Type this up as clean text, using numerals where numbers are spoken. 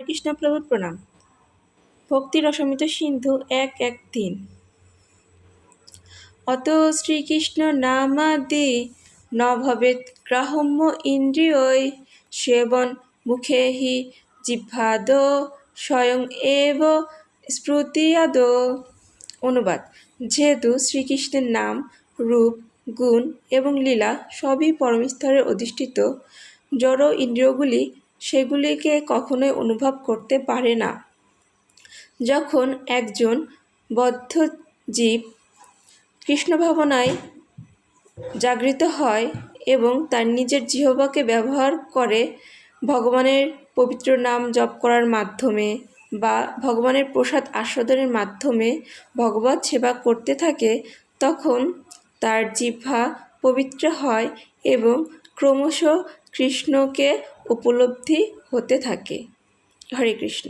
কৃষ্ণপ্রভুর প্রণাম। ভক্তি রসমিত সিন্ধু 1-1-3। অত শ্রীকৃষ্ণ নামাদি ন ভবেৎ গ্রাহ্য ইন্দ্রিয়ৈ সেবন মুখে হি জিহ্বাদ স্বয়ং এব স্ফুর্তিয়াদ। অনুবাদ: যেহেতু শ্রীকৃষ্ণের নাম, রূপ, গুণ এবং লীলা সবই পরম স্তরে অধিষ্ঠিত, জড় ইন্দ্রিয়গুলি সেগুলিকে কখনোই অনুভব করতে পারে না। যখন একজন বদ্ধ জীব কৃষ্ণ ভাবনায় জাগরিত হয় এবং তার নিজের জিহ্বাকে ব্যবহার করে ভগবানের পবিত্র নাম জপ করার মাধ্যমে বা ভগবানের প্রসাদ আস্বাদনের মাধ্যমে ভগবত সেবা করতে থাকে, তখন তার জিহ্বা পবিত্র হয় এবং ক্রমশ কৃষ্ণকে উপলব্ধি হতে থাকে। হরে কৃষ্ণ।